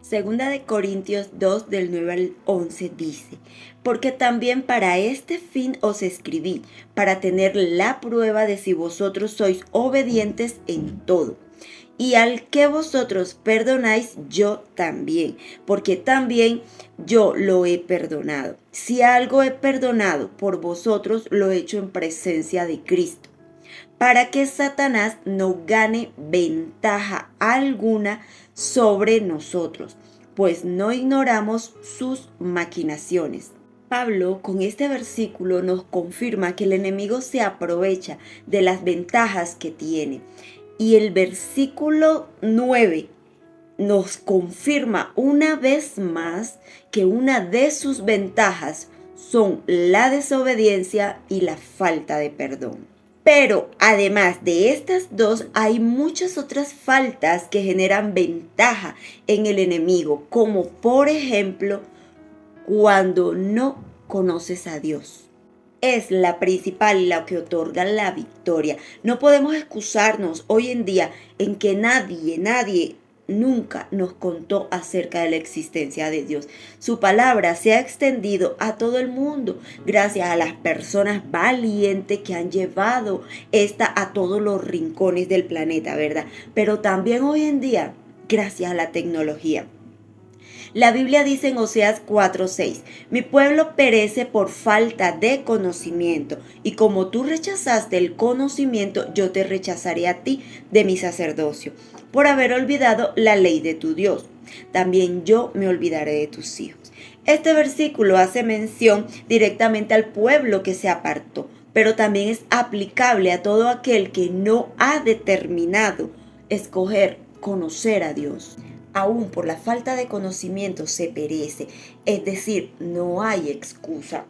Segunda de Corintios 2 del 9 al 11 dice: porque también para este fin os escribí, para tener la prueba de si vosotros sois obedientes en todo. Y al que vosotros perdonáis, yo también, porque también yo lo he perdonado. Si algo he perdonado por vosotros, lo he hecho en presencia de Cristo, para que Satanás no gane ventaja alguna sobre nosotros, pues no ignoramos sus maquinaciones. Pablo con este versículo nos confirma que el enemigo se aprovecha de las ventajas que tiene. Y el versículo 9 nos confirma una vez más que una de sus ventajas son la desobediencia y la falta de perdón. Pero además de estas dos, hay muchas otras faltas que generan ventaja en el enemigo, como por ejemplo, cuando no conoces a Dios. Es la principal y la que otorga la victoria. No podemos excusarnos hoy en día en que nadie nunca nos contó acerca de la existencia de Dios. Su palabra se ha extendido a todo el mundo gracias a las personas valientes que han llevado esta a todos los rincones del planeta, ¿verdad? Pero también hoy en día, gracias a la tecnología. La Biblia dice en Oseas 4:6: mi pueblo perece por falta de conocimiento, y como tú rechazaste el conocimiento, yo te rechazaré a ti de mi sacerdocio, por haber olvidado la ley de tu Dios. También yo me olvidaré de tus hijos. Este versículo hace mención directamente al pueblo que se apartó, pero también es aplicable a todo aquel que no ha determinado escoger conocer a Dios. Aún por la falta de conocimiento se perece, es decir, no hay excusa.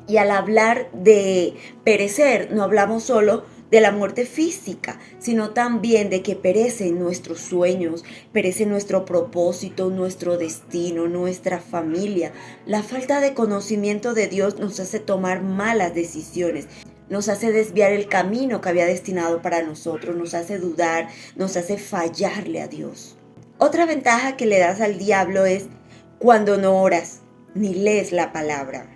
Y al hablar de perecer, no hablamos solo de la muerte física, sino también de que perecen nuestros sueños, perece nuestro propósito, nuestro destino, nuestra familia. La falta de conocimiento de Dios nos hace tomar malas decisiones, nos hace desviar el camino que había destinado para nosotros, nos hace dudar, nos hace fallarle a Dios. Otra ventaja que le das al diablo es cuando no oras ni lees la palabra.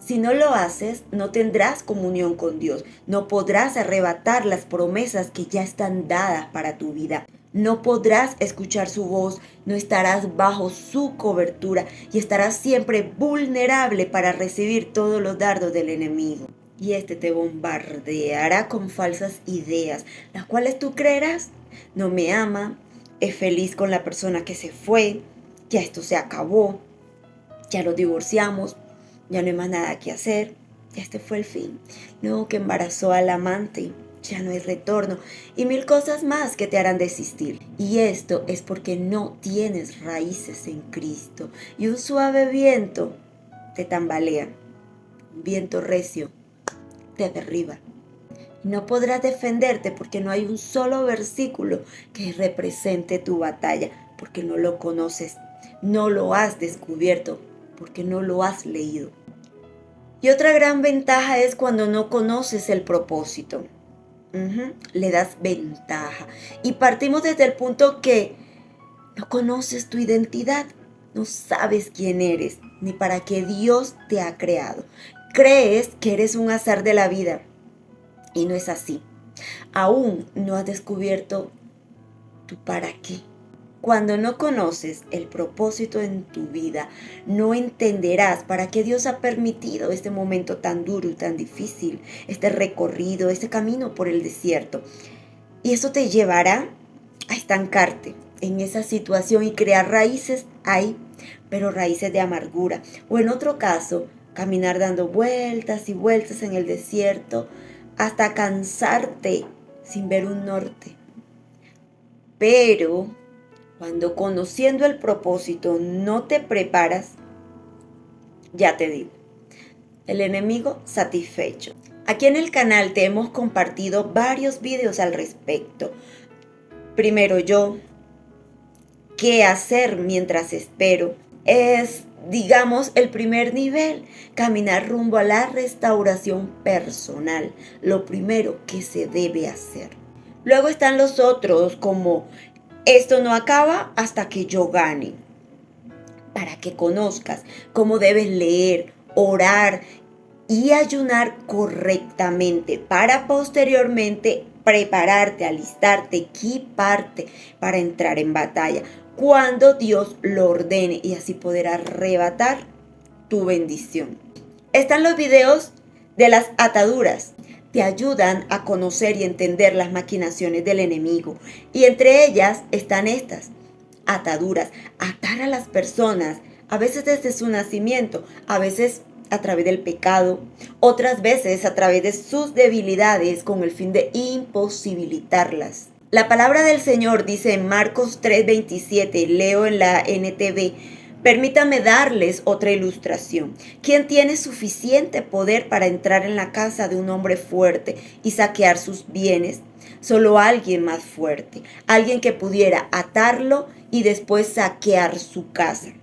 Si no lo haces, no tendrás comunión con Dios, no podrás arrebatar las promesas que ya están dadas para tu vida. No podrás escuchar su voz, no estarás bajo su cobertura y estarás siempre vulnerable para recibir todos los dardos del enemigo. Y este te bombardeará con falsas ideas, las cuales tú creerás: no me ama, es feliz con la persona que se fue, ya esto se acabó, ya lo divorciamos, ya no hay más nada que hacer, ya este fue el fin. No, que embarazó al amante, ya no hay retorno, y mil cosas más que te harán desistir. Y esto es porque no tienes raíces en Cristo, y un suave viento te tambalea, un viento recio te derriba. No podrás defenderte porque no hay un solo versículo que represente tu batalla, porque no lo conoces, no lo has descubierto, porque no lo has leído. Y otra gran ventaja es cuando no conoces el propósito. Le das ventaja. Y partimos desde el punto que no conoces tu identidad, no sabes quién eres, ni para qué Dios te ha creado. Crees que eres un azar de la vida. Y no es así. Aún no has descubierto tu para qué. Cuando no conoces el propósito en tu vida, no entenderás para qué Dios ha permitido este momento tan duro y tan difícil, este recorrido, este camino por el desierto. Y eso te llevará a estancarte en esa situación y crear raíces ahí, pero raíces de amargura. O en otro caso, caminar dando vueltas y vueltas en el desierto, hasta cansarte sin ver un norte. Pero cuando conociendo el propósito no te preparas, ya te digo, el enemigo satisfecho. Aquí en el canal te hemos compartido varios videos al respecto. Primero yo, qué hacer mientras espero. Es, digamos, el primer nivel, caminar rumbo a la restauración personal, lo primero que se debe hacer. Luego están los otros, como esto no acaba hasta que yo gane. para que conozcas cómo debes leer, orar y ayunar correctamente para posteriormente prepararte, alistarte, equiparte para entrar en batalla cuando Dios lo ordene y así poder arrebatar tu bendición. Están los videos de las ataduras. Te ayudan a conocer y entender las maquinaciones del enemigo. Y entre ellas están estas ataduras. Atar a las personas, a veces desde su nacimiento, a veces a través del pecado, otras veces a través de sus debilidades con el fin de imposibilitarlas. La palabra del Señor dice en Marcos 3:27, leo en la NTV, permítame darles otra ilustración. ¿Quién tiene suficiente poder para entrar en la casa de un hombre fuerte y saquear sus bienes? Solo alguien más fuerte, alguien que pudiera atarlo y después saquear su casa.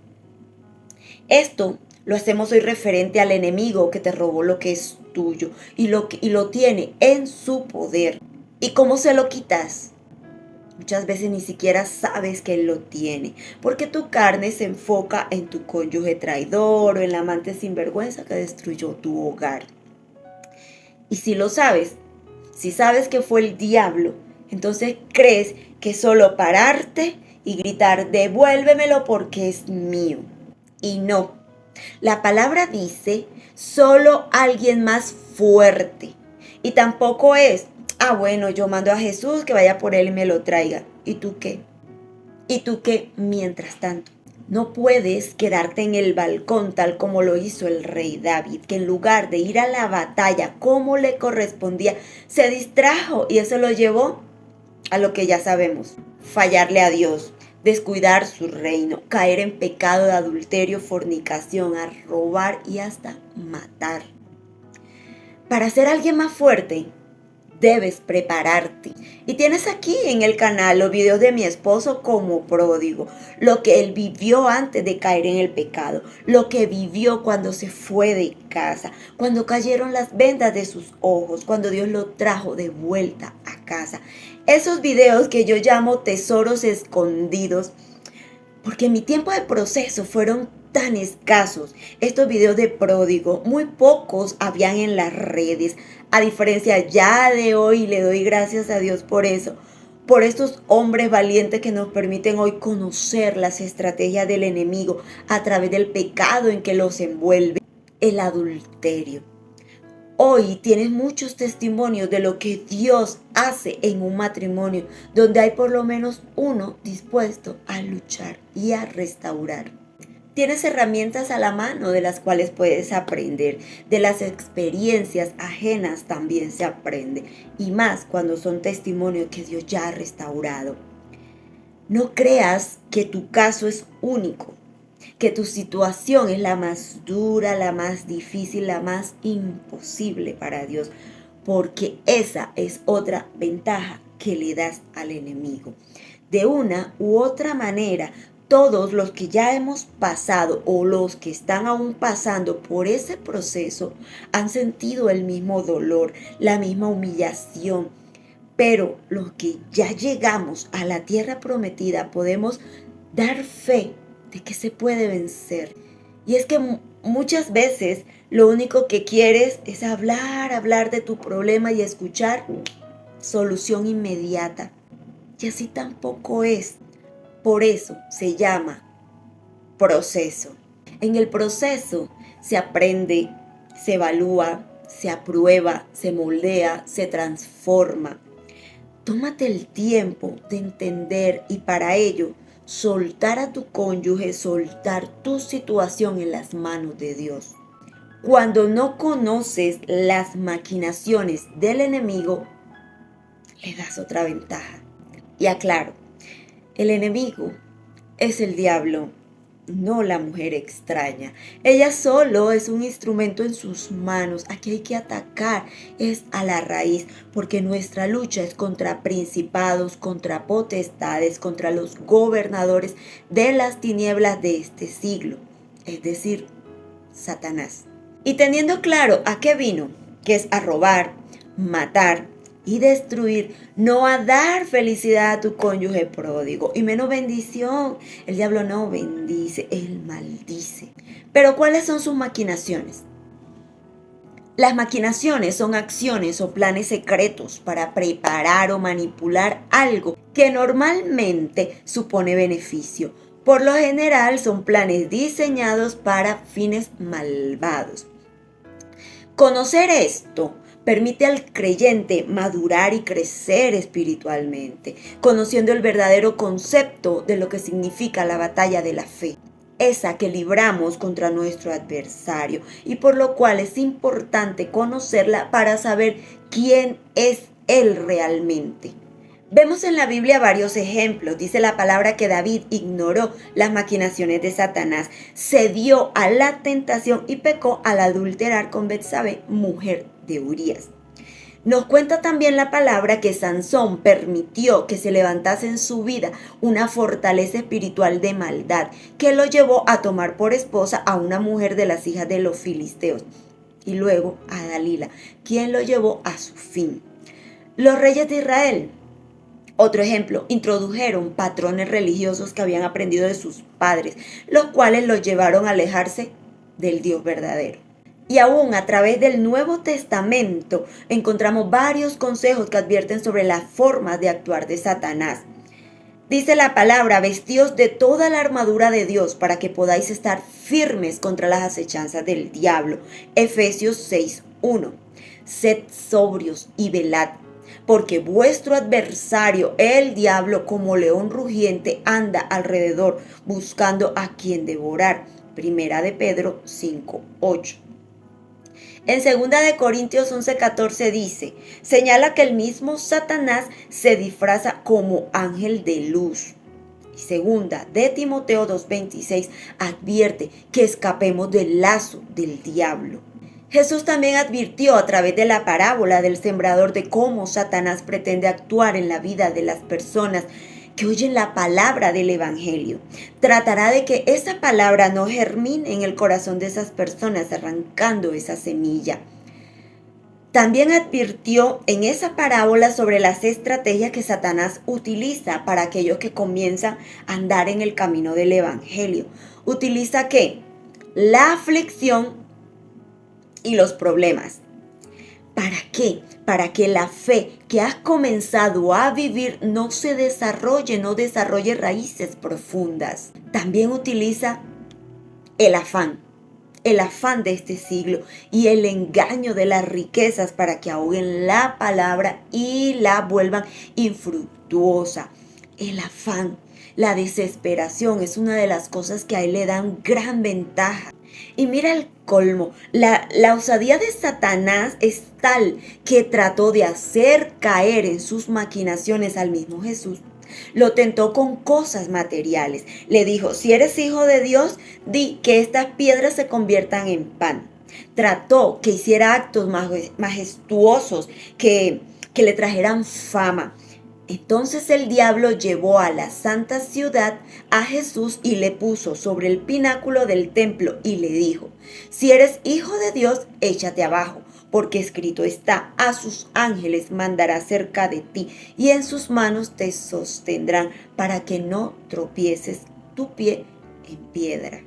Esto lo hacemos hoy referente al enemigo que te robó lo que es tuyo y lo tiene en su poder. ¿Y cómo se lo quitas? Muchas veces ni siquiera sabes que él lo tiene, porque tu carne se enfoca en tu cónyuge traidor o en la amante sinvergüenza que destruyó tu hogar. Y si lo sabes, si sabes que fue el diablo, entonces crees que solo pararte y gritar, devuélvemelo porque es mío. Y no, la palabra dice, solo alguien más fuerte. Y tampoco es, bueno, yo mando a Jesús que vaya por él y me lo traiga. ¿Y tú qué? ¿Y tú qué mientras tanto? No puedes quedarte en el balcón tal como lo hizo el rey David, que en lugar de ir a la batalla como le correspondía, se distrajo y eso lo llevó a lo que ya sabemos, fallarle a Dios, descuidar su reino, caer en pecado de adulterio, fornicación, a robar y hasta matar. Para ser alguien más fuerte, debes prepararte. Y tienes aquí en el canal los videos de mi esposo como pródigo, lo que él vivió antes de caer en el pecado, lo que vivió cuando se fue de casa, cuando cayeron las vendas de sus ojos, cuando Dios lo trajo de vuelta a casa. Esos videos que yo llamo tesoros escondidos, porque en mi tiempo de proceso fueron tan escasos. Estos videos de pródigo, muy pocos habían en las redes. A diferencia ya de hoy, le doy gracias a Dios por eso. Por estos hombres valientes que nos permiten hoy conocer las estrategias del enemigo a través del pecado en que los envuelve, el adulterio. Hoy tienes muchos testimonios de lo que Dios hace en un matrimonio, donde hay por lo menos uno dispuesto a luchar y a restaurar. Tienes herramientas a la mano de las cuales puedes aprender. De las experiencias ajenas también se aprende. Y más cuando son testimonios que Dios ya ha restaurado. No creas que tu caso es único, que tu situación es la más dura, la más difícil, la más imposible para Dios. Porque esa es otra ventaja que le das al enemigo. De una u otra manera, todos los que ya hemos pasado o los que están aún pasando por ese proceso han sentido el mismo dolor, la misma humillación. Pero los que ya llegamos a la tierra prometida podemos dar fe de que se puede vencer. Y es que muchas veces lo único que quieres es hablar de tu problema y escuchar solución inmediata. Y así tampoco es. Por eso se llama proceso. En el proceso se aprende, se evalúa, se aprueba, se moldea, se transforma. Tómate el tiempo de entender y para ello soltar a tu cónyuge, soltar tu situación en las manos de Dios. Cuando no conoces las maquinaciones del enemigo, le das otra ventaja. Y aclaro, el enemigo es el diablo, no la mujer extraña. Ella solo es un instrumento en sus manos. Aquí hay que atacar, es a la raíz, porque nuestra lucha es contra principados, contra potestades, contra los gobernadores de las tinieblas de este siglo, es decir, Satanás. Y teniendo claro a qué vino, que es a robar, matar, y destruir, no a dar felicidad a tu cónyuge pródigo y menos bendición. El diablo no bendice, él maldice. Pero ¿cuáles son sus maquinaciones? Las maquinaciones son acciones o planes secretos para preparar o manipular algo que normalmente supone beneficio. Por lo general son planes diseñados para fines malvados. Conocer esto permite al creyente madurar y crecer espiritualmente, conociendo el verdadero concepto de lo que significa la batalla de la fe, esa que libramos contra nuestro adversario, y por lo cual es importante conocerla para saber quién es él realmente. Vemos en la Biblia varios ejemplos. Dice la palabra que David ignoró las maquinaciones de Satanás, cedió a la tentación y pecó al adulterar con Betsabé, mujer de Urías. Nos cuenta también la palabra que Sansón permitió que se levantase en su vida una fortaleza espiritual de maldad que lo llevó a tomar por esposa a una mujer de las hijas de los filisteos y luego a Dalila, quien lo llevó a su fin. Los reyes de Israel, otro ejemplo, introdujeron patrones religiosos que habían aprendido de sus padres, los cuales los llevaron a alejarse del Dios verdadero. Y aún a través del Nuevo Testamento encontramos varios consejos que advierten sobre las formas de actuar de Satanás. Dice la palabra, vestíos de toda la armadura de Dios para que podáis estar firmes contra las acechanzas del diablo. Efesios 6:1. Sed sobrios y velad, porque vuestro adversario, el diablo, como león rugiente, anda alrededor buscando a quien devorar. Primera de Pedro 5:8. En 2 Corintios 11:14 dice, señala que el mismo Satanás se disfraza como ángel de luz. Y 2 Timoteo 2:26 advierte que escapemos del lazo del diablo. Jesús también advirtió a través de la parábola del sembrador de cómo Satanás pretende actuar en la vida de las personas que oyen la palabra del evangelio. Tratará de que esa palabra no germine en el corazón de esas personas, arrancando esa semilla. También advirtió en esa parábola sobre las estrategias que Satanás utiliza para aquellos que comienzan a andar en el camino del evangelio. ¿Utiliza qué? La aflicción y los problemas. ¿Para qué? Para que la fe que has comenzado a vivir no se desarrolle, no desarrolle raíces profundas. También utiliza el afán de este siglo y el engaño de las riquezas para que ahoguen la palabra y la vuelvan infructuosa. El afán, la desesperación es una de las cosas que a él le dan gran ventaja. Y mira el colmo, la osadía de Satanás es tal que trató de hacer caer en sus maquinaciones al mismo Jesús. Lo tentó con cosas materiales. Le dijo, si eres hijo de Dios, di que estas piedras se conviertan en pan. Trató que hiciera actos majestuosos que le trajeran fama. Entonces el diablo llevó a la santa ciudad a Jesús y le puso sobre el pináculo del templo y le dijo, si eres hijo de Dios, échate abajo, porque escrito está, a sus ángeles mandará cerca de ti y en sus manos te sostendrán para que no tropieces tu pie en piedra.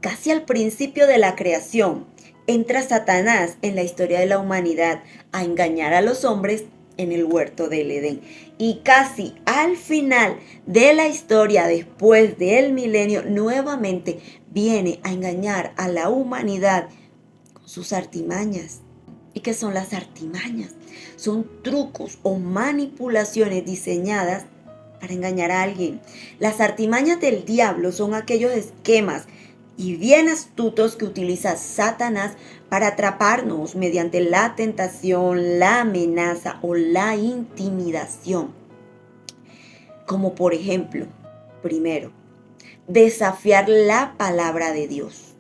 Casi al principio de la creación, entra Satanás en la historia de la humanidad a engañar a los hombres en el huerto del Edén. Y casi al final de la historia, después del milenio, nuevamente viene a engañar a la humanidad con sus artimañas. ¿Y qué son las artimañas? Son trucos o manipulaciones diseñadas para engañar a alguien. Las artimañas del diablo son aquellos esquemas y bien astutos que utiliza Satanás para atraparnos mediante la tentación, la amenaza o la intimidación. Como por ejemplo, primero, desafiar la palabra de Dios.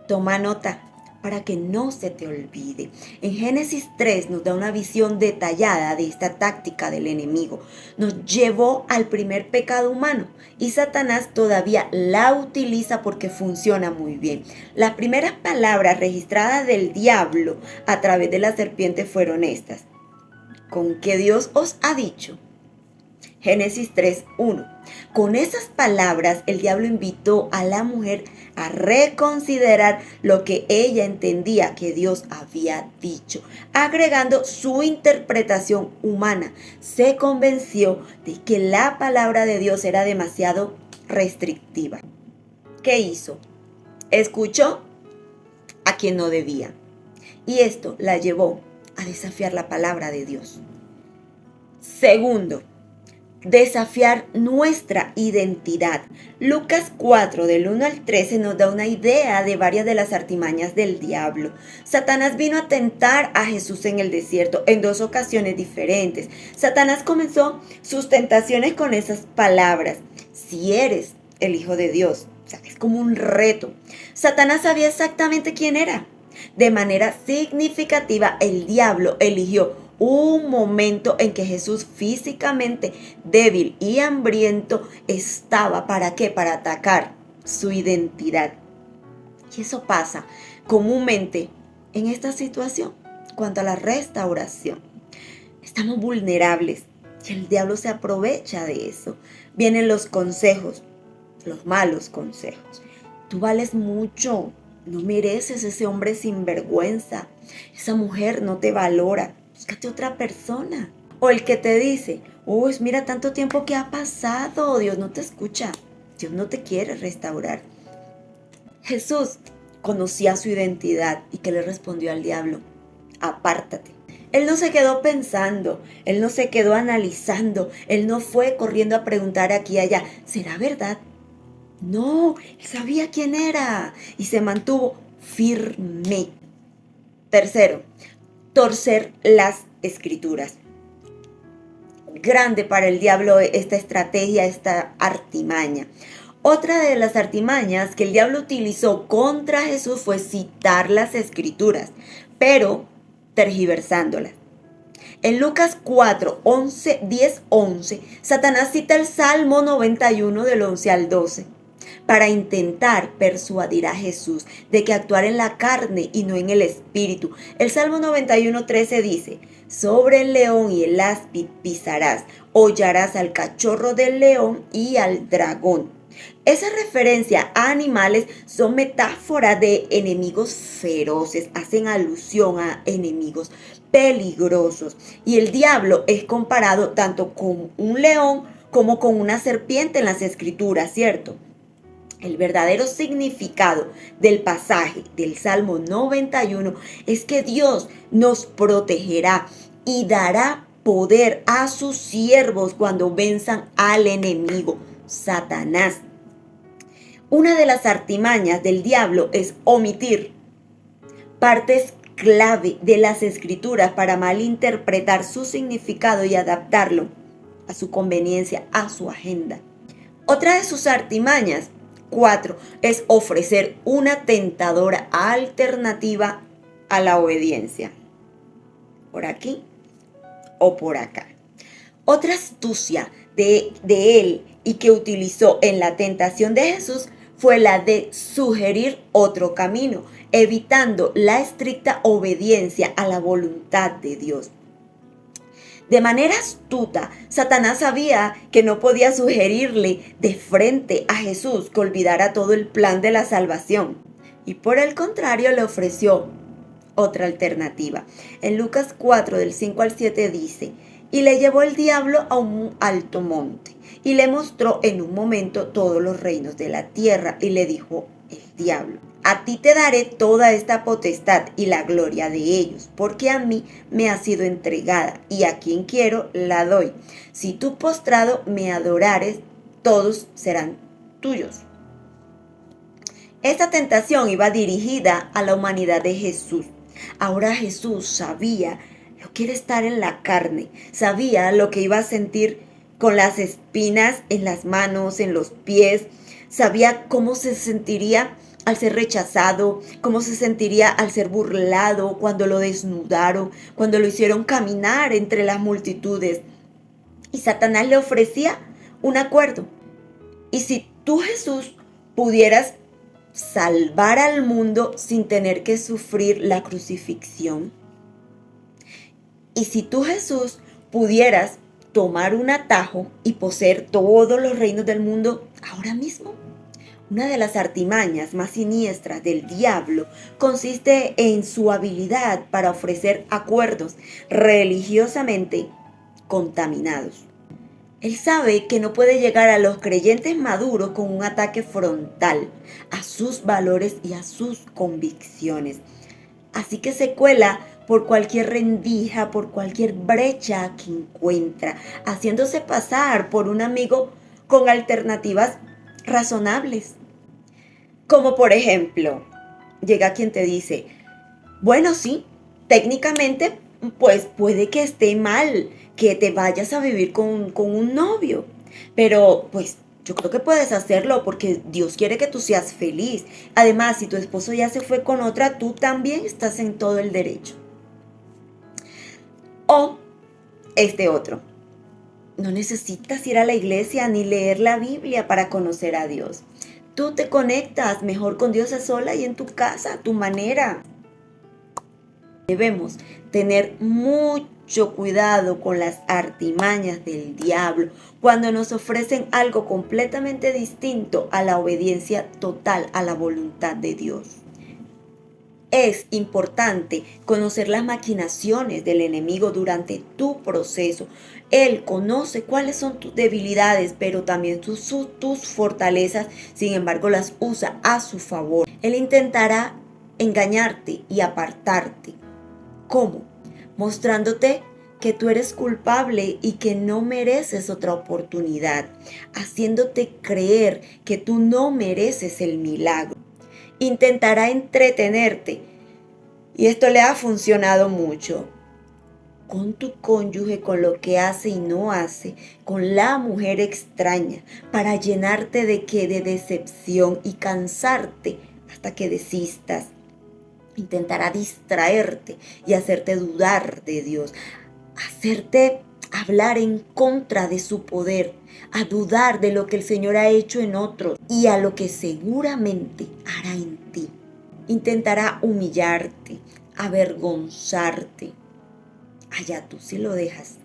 Toma nota para que no se te olvide. En Génesis 3 nos da una visión detallada de esta táctica del enemigo. Nos llevó al primer pecado humano y Satanás todavía la utiliza porque funciona muy bien. Las primeras palabras registradas del diablo a través de la serpiente fueron estas: con que Dios os ha dicho. Génesis 3:1. Con esas palabras, el diablo invitó a la mujer a reconsiderar lo que ella entendía que Dios había dicho, agregando su interpretación humana. Se convenció de que la palabra de Dios era demasiado restrictiva. ¿Qué hizo? Escuchó a quien no debía. Y esto la llevó a desafiar la palabra de Dios. Segundo, desafiar nuestra identidad. Lucas 4, del 1 al 13, nos da una idea de varias de las artimañas del diablo. Satanás vino a tentar a Jesús en el desierto en 2 ocasiones diferentes. Satanás comenzó sus tentaciones con esas palabras: si eres el Hijo de Dios. O sea, es como un reto. Satanás sabía exactamente quién era. De manera significativa, el diablo eligió un momento en que Jesús, físicamente débil y hambriento, estaba, ¿para qué? Para atacar su identidad. Y eso pasa comúnmente en esta situación, cuanto a la restauración. Estamos vulnerables y el diablo se aprovecha de eso. Vienen los consejos, los malos consejos. Tú vales mucho, no mereces ese hombre sin vergüenza, esa mujer no te valora. Búscate otra persona. O el que te dice: uy, mira tanto tiempo que ha pasado, Dios no te escucha, Dios no te quiere restaurar. Jesús conocía su identidad y que le respondió al diablo: apártate. Él no se quedó pensando, él no se quedó analizando, él no fue corriendo a preguntar aquí y allá: ¿será verdad? No, él sabía quién era y se mantuvo firme. Tercero, torcer las escrituras. Grande para el diablo esta estrategia, esta artimaña. Otra de las artimañas que el diablo utilizó contra Jesús fue citar las escrituras, pero tergiversándolas. En Lucas 4, 10, 11, Satanás cita el Salmo 91 del 11 al 12. Para intentar persuadir a Jesús de que actuara en la carne y no en el espíritu. El Salmo 91:13 dice: sobre el león y el áspid pisarás, hollarás al cachorro del león y al dragón. Esa referencia a animales son metáforas de enemigos feroces, hacen alusión a enemigos peligrosos. Y el diablo es comparado tanto con un león como con una serpiente en las escrituras, ¿cierto? El verdadero significado del pasaje del Salmo 91 es que Dios nos protegerá y dará poder a sus siervos cuando venzan al enemigo, Satanás. Una de las artimañas del diablo es omitir partes clave de las escrituras para malinterpretar su significado y adaptarlo a su conveniencia, a su agenda. Otra de sus artimañas 4 es ofrecer una tentadora alternativa a la obediencia. Por aquí o por acá. Otra astucia de él y que utilizó en la tentación de Jesús fue la de sugerir otro camino, evitando la estricta obediencia a la voluntad de Dios. De manera astuta, Satanás sabía que no podía sugerirle de frente a Jesús que olvidara todo el plan de la salvación. Y por el contrario le ofreció otra alternativa. En Lucas 4, del 5 al 7 dice: y le llevó el diablo a un alto monte y le mostró en un momento todos los reinos de la tierra y le dijo el diablo: a ti te daré toda esta potestad y la gloria de ellos, porque a mí me ha sido entregada, y a quien quiero la doy. Si tú postrado me adorares, todos serán tuyos. Esta tentación iba dirigida a la humanidad de Jesús. Ahora Jesús sabía lo que era estar en la carne, sabía lo que iba a sentir con las espinas en las manos, en los pies, sabía cómo se sentiría al ser rechazado, cómo se sentiría al ser burlado, cuando lo desnudaron, cuando lo hicieron caminar entre las multitudes. Y Satanás le ofrecía un acuerdo. Y si tú, Jesús, pudieras salvar al mundo sin tener que sufrir la crucifixión, Y si tú, Jesús, pudieras tomar un atajo y poseer todos los reinos del mundo ahora mismo, una de las artimañas más siniestras del diablo consiste en su habilidad para ofrecer acuerdos religiosamente contaminados. Él sabe que no puede llegar a los creyentes maduros con un ataque frontal a sus valores y a sus convicciones. Así que se cuela por cualquier rendija, por cualquier brecha que encuentra, haciéndose pasar por un amigo con alternativas razonables. Como por ejemplo, llega quien te dice, bueno, sí, técnicamente, pues puede que esté mal que te vayas a vivir con un novio, pero pues yo creo que puedes hacerlo porque Dios quiere que tú seas feliz. Además, si tu esposo ya se fue con otra, tú también estás en todo el derecho. O este otro, no necesitas ir a la iglesia ni leer la Biblia para conocer a Dios. Tú te conectas mejor con Dios a sola y en tu casa, a tu manera. Debemos tener mucho cuidado con las artimañas del diablo cuando nos ofrecen algo completamente distinto a la obediencia total a la voluntad de Dios. Es importante conocer las maquinaciones del enemigo durante tu proceso. Él conoce cuáles son tus debilidades, pero también tus fortalezas, sin embargo las usa a su favor. Él intentará engañarte y apartarte. ¿Cómo? Mostrándote que tú eres culpable y que no mereces otra oportunidad, haciéndote creer que tú no mereces el milagro. Intentará entretenerte, y esto le ha funcionado mucho, con tu cónyuge, con lo que hace y no hace, con la mujer extraña, para llenarte de qué, de decepción y cansarte hasta que desistas. Intentará distraerte y hacerte dudar de Dios, hacerte hablar en contra de su poder, a dudar de lo que el Señor ha hecho en otros y a lo que seguramente hará en ti. Intentará humillarte, avergonzarte. Allá tú si lo dejas.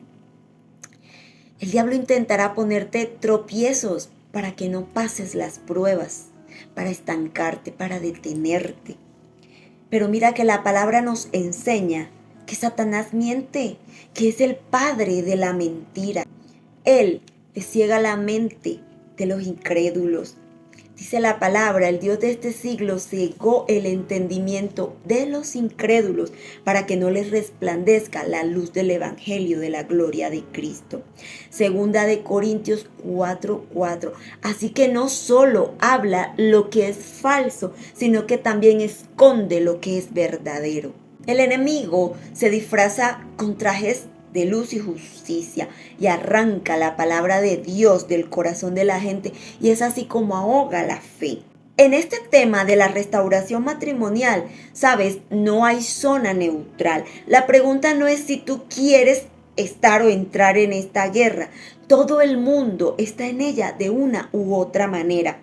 El diablo intentará ponerte tropiezos para que no pases las pruebas, para estancarte, para detenerte. Pero mira que la palabra nos enseña que Satanás miente, que es el padre de la mentira. Él le ciega la mente de los incrédulos. Dice la palabra, el Dios de este siglo cegó el entendimiento de los incrédulos para que no les resplandezca la luz del evangelio de la gloria de Cristo. Segunda de Corintios 4:4. Así que no solo habla lo que es falso, sino que también esconde lo que es verdadero. El enemigo se disfraza con trajes de luz y justicia y arranca la palabra de Dios del corazón de la gente, y es así como ahoga la fe. En este tema de la restauración matrimonial, sabes, no hay zona neutral. La pregunta no es si tú quieres estar o entrar en esta guerra. Todo el mundo está en ella de una u otra manera.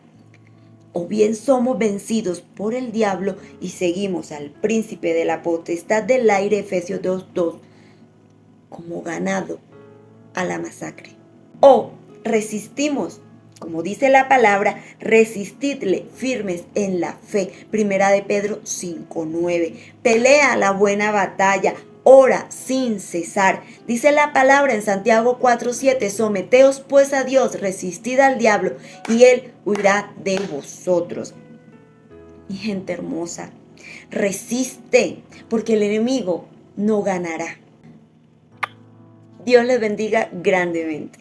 O bien somos vencidos por el diablo y seguimos al príncipe de la potestad del aire, Efesios 2:2, como ganado a la masacre. O resistimos, como dice la palabra, resistidle firmes en la fe. Primera de Pedro 5:9. Pelea la buena batalla, ora sin cesar. Dice la palabra en Santiago 4:7, someteos pues a Dios, resistid al diablo y él huirá de vosotros. Mi gente hermosa, resiste, porque el enemigo no ganará. Dios les bendiga grandemente.